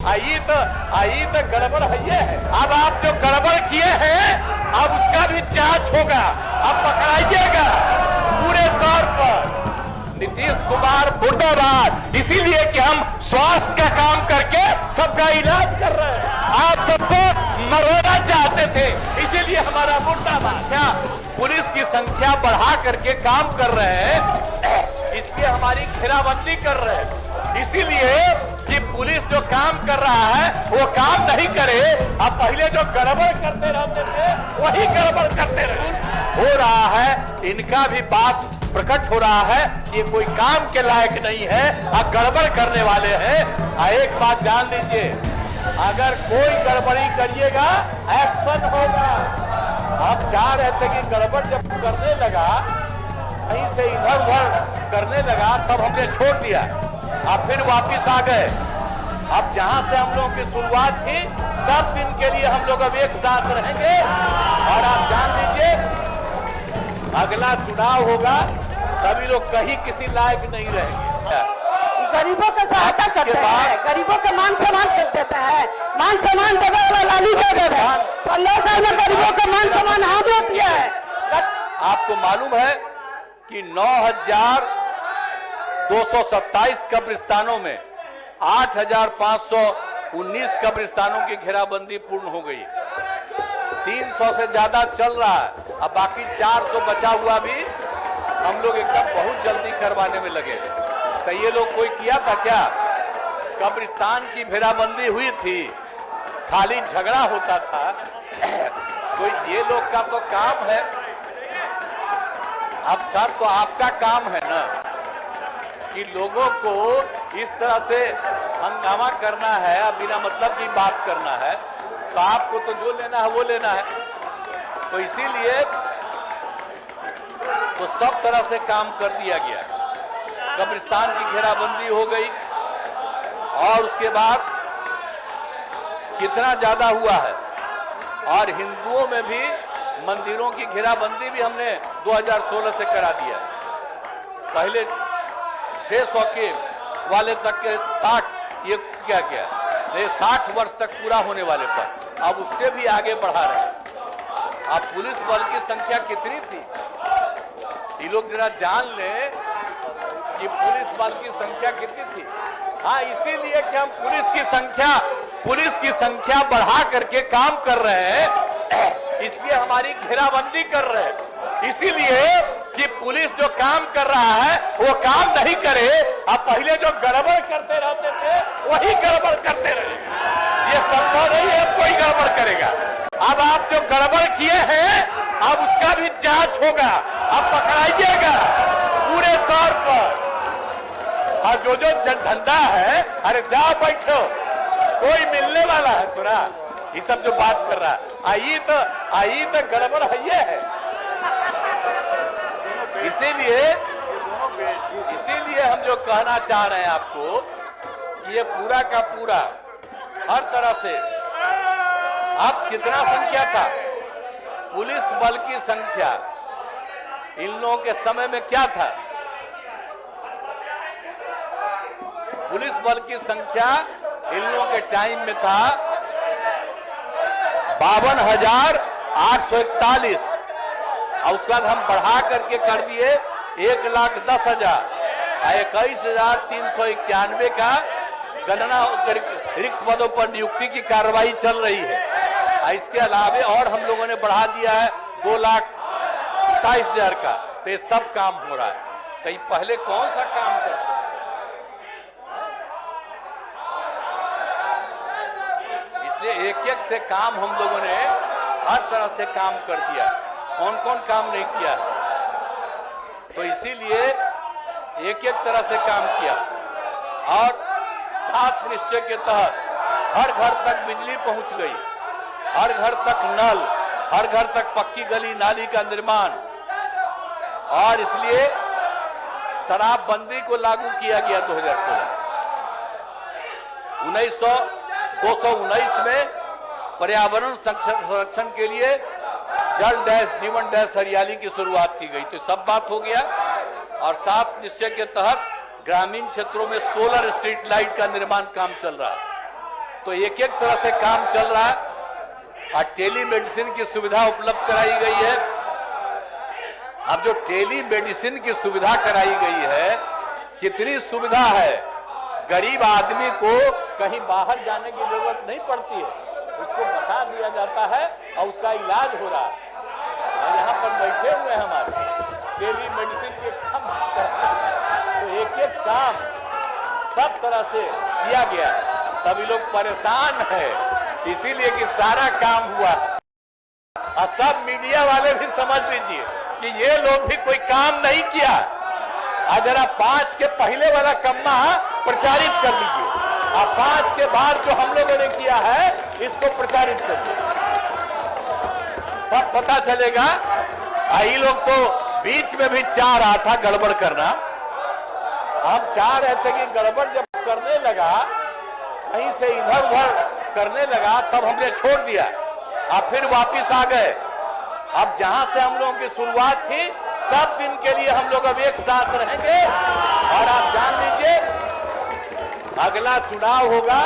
आई तो गड़बड़ है। अब आप जो गड़बड़ किए हैं अब उसका भी जांच होगा, अब पकड़ाइएगा पूरे तौर पर। नीतीश कुमार मुर्दाबाद, इसीलिए कि हम स्वास्थ्य का काम करके सबका इलाज कर रहे हैं। आप सबको मरोना चाहते थे, इसीलिए हमारा मुर्दाबाद। क्या पुलिस की संख्या बढ़ा करके काम कर रहे हैं, इसलिए हमारी घेराबंदी कर रहे हैं। इसीलिए कि पुलिस जो काम कर रहा है वो काम नहीं करे। अब पहले जो गड़बड़ करते रहते थे वही गड़बड़ करते रहे। हो रहा है, इनका भी बात प्रकट हो रहा है कि कोई काम के लायक नहीं है, अब गड़बड़ करने वाले हैं। एक बात जान लीजिए, अगर कोई गड़बड़ी करिएगा एक्शन होगा। आप जा रहे थे कि गड़बड़ जब करने लगा, कहीं से इधर उधर करने लगा, तब हमने छोड़ दिया, अब फिर वापिस आ गए। अब जहां से हम लोगों की शुरुआत थी, सब दिन के लिए हम लोग अब एक साथ रहेंगे। और आप जान लीजिए, अगला चुनाव होगा, सभी लोग कहीं किसी लायक नहीं रहेंगे। गरीबों का सहायता करते हैं, गरीबों का मान सम्मान कर देता है। मान सम्मान देने वाला लालू यादव है। 15 साल में गरीबों का मान सम्मान हमने दिया है। आपको मालूम है कि 9,227 कब्रिस्तानों में 8,519 कब्रिस्तानों की घेराबंदी पूर्ण हो गई। 300 से ज्यादा चल रहा है, अब बाकी 400 बचा हुआ भी हम लोग एकदम बहुत जल्दी करवाने में लगे। तो ये लोग कोई किया था क्या? कब्रिस्तान की घेराबंदी हुई थी, खाली झगड़ा होता था। कोई ये लोग का तो काम है। अब सर तो आपका काम है ना कि लोगों को इस तरह से हंगामा करना है, बिना मतलब की बात करना है, तो आपको तो जो लेना है वो लेना है। तो इसीलिए तो सब तरह से काम कर दिया गया। कब्रिस्तान की घेराबंदी हो गई और उसके बाद कितना ज्यादा हुआ है। और हिंदुओं में भी मंदिरों की घेराबंदी भी हमने 2016 से करा दिया। पहले 600 के वाले तक के 60 ये क्या क्या 60 वर्ष तक पूरा होने वाले पर अब उससे भी आगे बढ़ा रहे हैं। अब पुलिस बल की संख्या कितनी थी, ये लोग जरा जान लें कि पुलिस बल की संख्या कितनी थी। हाँ, इसीलिए कि हम पुलिस की संख्या बढ़ा करके काम कर रहे हैं, इसलिए हमारी घेराबंदी कर रहे हैं। इसीलिए कि पुलिस जो काम कर रहा है वो काम नहीं करे। अब पहले जो गड़बड़ करते रहते थे वही गड़बड़ करते रहे। ये संभव नहीं है कोई गड़बड़ करेगा। अब आप जो गड़बड़ किए हैं अब उसका भी जांच होगा, अब पकड़ाइएगा पूरे तौर पर। और जो धंधा है, अरे जाओ बैठो, कोई मिलने वाला है थोड़ा। ये सब जो बात कर रहा है, आई तो गड़बड़ है। इसीलिए हम जो कहना चाह रहे हैं आपको कि ये पूरा का पूरा हर तरह से। अब कितना संख्या था पुलिस बल की संख्या, इन लोगों के समय में क्या था? पुलिस बल की संख्या इन लोगों के टाइम में था 52,841 और उसके बाद हम बढ़ा करके कर दिए 1,10,000। 21,391 का गणना रिक्त पदों पर नियुक्ति की कार्रवाई चल रही है। इसके अलावा और हम लोगों ने बढ़ा दिया है 2,27,000 का। तो ये सब काम हो रहा है। तो ये पहले कौन सा काम करता? इसलिए एक एक से काम हम लोगों ने हर तरह से काम कर दिया। कौन कौन काम नहीं किया, तो इसीलिए एक एक तरह से काम किया। और 7 निश्चय के तहत हर घर तक बिजली पहुंच गई, हर घर तक नल, हर घर तक पक्की गली नाली का निर्माण। और इसलिए शराबबंदी को लागू किया गया 2016। 219 में पर्यावरण संरक्षण के लिए जल डैश जीवन डैश हरियाली की शुरुआत की गई। तो सब बात हो गया। और 7 निश्चय के तहत ग्रामीण क्षेत्रों में सोलर स्ट्रीट लाइट का निर्माण काम चल रहा है। तो एक एक तरह से काम चल रहा है और टेली मेडिसिन की सुविधा उपलब्ध कराई गई है। अब जो टेली मेडिसिन की सुविधा कराई गई है, कितनी सुविधा है, गरीब आदमी को कहीं बाहर जाने की जरूरत नहीं पड़ती है, उसको बता दिया जाता है और उसका इलाज हो रहा है। और यहाँ पर बैठे हुए हैं हमारे टेली मेडिसिन के काम, तो एक एक काम सब तरह से किया गया। सभी लोग परेशान हैं इसीलिए कि सारा काम हुआ और सब मीडिया वाले भी समझ लीजिए कि ये लोग भी कोई काम नहीं किया। अगर आप 5 के पहले वाला कम्मा प्रचारित कर लीजिए और 5 के बाद जो हम लोगों ने किया है इसको प्रचारित कर लीजिए, तब पता चलेगा। ये लोग तो बीच में भी चाह रहा था गड़बड़ करना। हम चाह रहे थे कि गड़बड़ जब करने लगा, कहीं से इधर उधर करने लगा, तब हमने छोड़ दिया और फिर वापिस आ गए। अब जहां से हम लोगों की शुरुआत थी, सब दिन के लिए हम लोग अब एक साथ रहेंगे। और आप जान लीजिए अगला चुनाव होगा,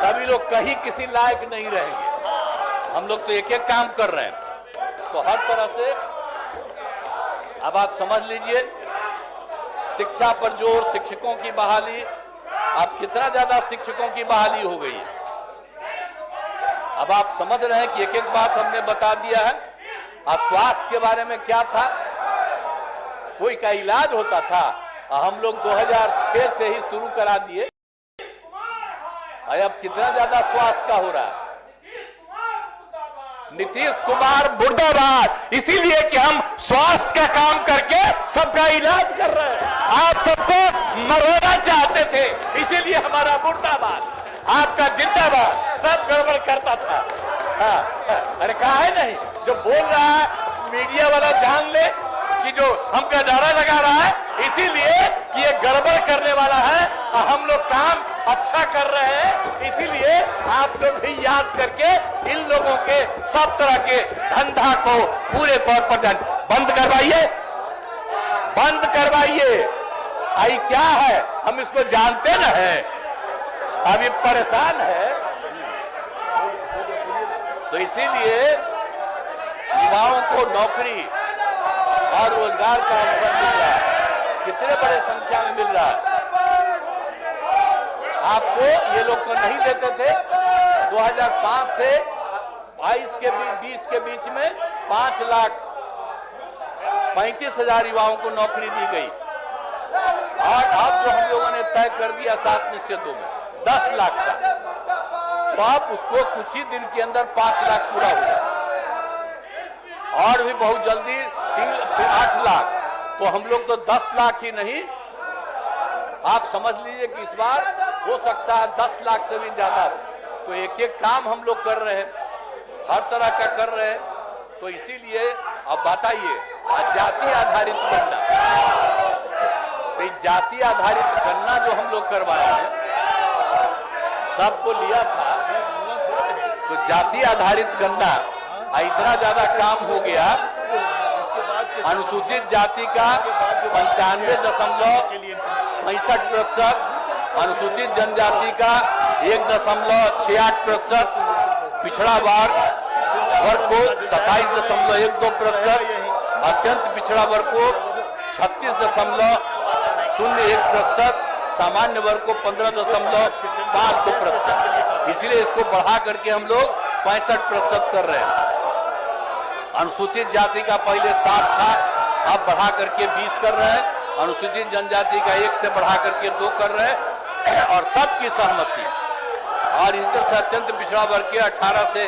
सभी लोग कहीं किसी लायक नहीं रहेंगे। हम लोग तो एक एक काम कर रहे हैं, तो हर तरह से अब आप समझ लीजिए शिक्षा पर जोर, शिक्षकों की बहाली। अब कितना ज्यादा शिक्षकों की बहाली हो गई है, अब आप समझ रहे हैं कि एक एक बात हमने बता दिया है। और स्वास्थ्य के बारे में क्या था, कोई का इलाज होता था, हम लोग 2006 से ही शुरू करा दिए। अब कितना ज्यादा स्वास्थ्य का हो रहा है। नीतीश कुमार मुर्दाबाद, इसीलिए कि हम स्वास्थ्य का काम करके सबका इलाज कर रहे हैं। आप सबको मरोना चाहते थे, इसीलिए हमारा मुर्दाबाद, आपका जिंदाबाद। सब गड़बड़ करता था। अरे कहा है नहीं, जो बोल रहा है मीडिया वाला जान ले कि जो हमका नारा लगा रहा है, इसीलिए कि ये गड़बड़ करने वाला है और हम लोग काम अच्छा कर रहे हैं। इसीलिए आप लोग भी याद करके इन लोगों के सब तरह के धंधा को पूरे तौर पर बंद करवाइए, बंद करवाइए। आई क्या है, हम इसको जानते न है, अभी परेशान है। तो इसीलिए युवाओं को नौकरी और रोजगार का अवसर मिल रहा है, कितने बड़े संख्या में मिल रहा है। आपको ये लोग तो नहीं देते थे। 2005 से 20 के बीच में 5,35,000 युवाओं को नौकरी दी गई। और अब जो हम लोगों ने तय कर दिया 7 निश्चितों में 10 लाख का, तो आप उसको कुछ ही दिन के अंदर 5 लाख पूरा होगा और भी बहुत जल्दी 8 लाख। तो हम लोग तो 10 लाख ही नहीं, आप समझ लीजिए कि इस बार हो सकता है 10 लाख से भी ज्यादा। तो एक एक काम हम लोग कर रहे हैं, हर तरह का कर रहे हैं। तो इसीलिए अब बताइए, जाति आधारित गणना, तो जाति आधारित गणना जो हम लोग करवाए हैं, सबको लिया था, तो जाति आधारित गणना इतना ज्यादा काम हो गया। अनुसूचित जाति का 95.65%, अनुसूचित जनजाति का 1.68%, पिछड़ा वर्ग को 27.12%, अत्यंत पिछड़ा वर्ग को 36.01%, सामान्य वर्ग को 15.52%। इसलिए इसको बढ़ा करके हम लोग 65% कर रहे हैं। अनुसूचित जाति का पहले 7 था, अब बढ़ा करके 20 कर रहे हैं। अनुसूचित जनजाति का 1 से बढ़ा करके 2 कर रहे हैं। और सबकी सहमति, और इस तरह से अत्यंत पिछड़ा वर्ग के 18 से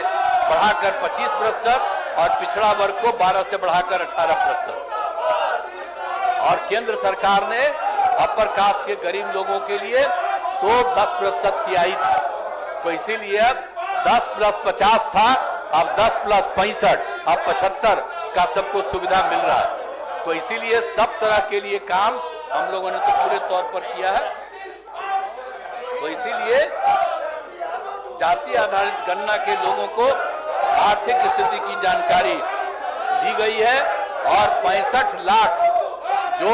बढ़ाकर 25% और पिछड़ा वर्ग को 12 से बढ़ाकर 18%। और केंद्र सरकार ने अपर कास्ट के गरीब लोगों के लिए तो 10% की आई थी। तो इसीलिए 10 + 50 था, अब 10 + 65, अब 75 का सबको सुविधा मिल रहा है। तो इसीलिए सब तरह के लिए काम हम लोगों ने तो पूरे तौर पर किया है। तो इसीलिए जाति आधारित गणना के लोगों को आर्थिक स्थिति की जानकारी दी गई है और 65 लाख जो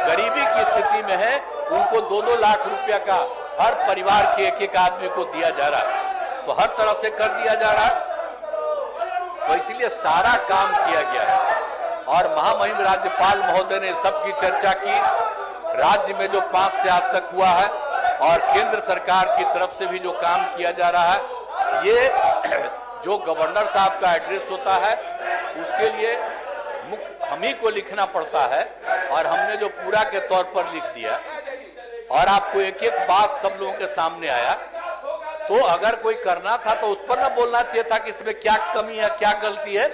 गरीबी की स्थिति में है उनको 2-2 लाख रुपया का हर परिवार के एक एक आदमी को दिया जा रहा है, तो हर तरह से कर दिया जा रहा है। तो इसीलिए सारा काम किया गया है और महामहिम राज्यपाल महोदय ने सबकी चर्चा की। राज्य में जो 5 से आज तक हुआ है और केंद्र सरकार की तरफ से भी जो काम किया जा रहा है, ये जो गवर्नर साहब का एड्रेस होता है उसके लिए हम ही को लिखना पड़ता है और हमने जो पूरा के तौर पर लिख दिया और आपको एक एक बात सब लोगों के सामने आया। तो अगर कोई करना था तो उस पर ना बोलना चाहिए था कि इसमें क्या कमी है, क्या गलती है।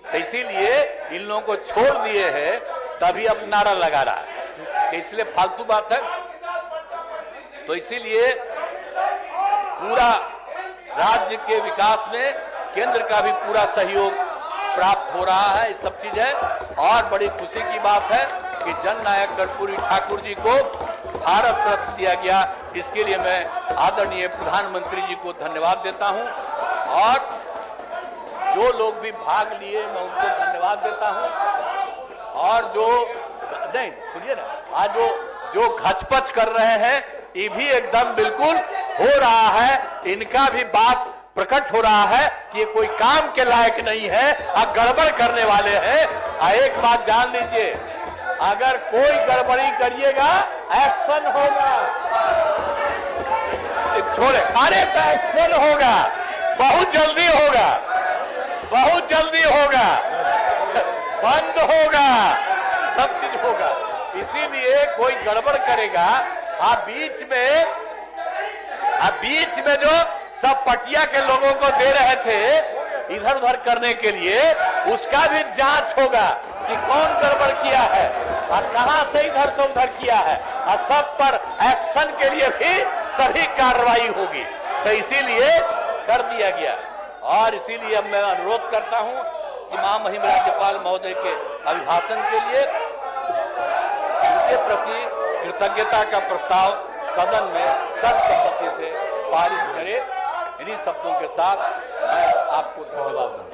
तो इसीलिए इन लोगों को छोड़ दिए हैं, तभी अब नारा लगा रहा है कि इसलिए फालतू बात है। तो इसीलिए पूरा राज्य के विकास में केंद्र का भी पूरा सहयोग प्राप्त हो रहा है, ये सब चीज है। और बड़ी खुशी की बात है कि जननायक कर्पूरी ठाकुर जी को भारत रत्न दिया गया। इसके लिए मैं आदरणीय प्रधानमंत्री जी को धन्यवाद देता हूं और जो लोग भी भाग लिए मैं उनको धन्यवाद देता हूं। और जो नहीं सुनिए ना, आज जो घचपच कर रहे हैं ये भी एकदम बिल्कुल हो रहा है, इनका भी बात प्रकट हो रहा है कि ये कोई काम के लायक नहीं है और गड़बड़ करने वाले हैं। एक बात जान लीजिए, अगर कोई गड़बड़ी करिएगा एक्शन होगा, छोड़े अरे तो एक्शन होगा, बहुत जल्दी होगा, बहुत जल्दी होगा, बंद होगा, सब चीज होगा। इसीलिए कोई गड़बड़ करेगा बीच में जो सब पटिया के लोगों को दे रहे थे इधर उधर करने के लिए, उसका भी जांच होगा कि कौन गड़बड़ किया है और कहां से इधर से उधर किया है और सब पर एक्शन के लिए भी सभी कार्रवाई होगी। तो इसीलिए कर दिया गया और इसीलिए अब मैं अनुरोध करता हूं कि महामहिम राज्यपाल महोदय के अभिभाषण के लिए उनके प्रति कृतज्ञता का प्रस्ताव सदन में सर्वसम्मति से पारित करे। इन्हीं शब्दों के साथ मैं आपको धन्यवाद दूं।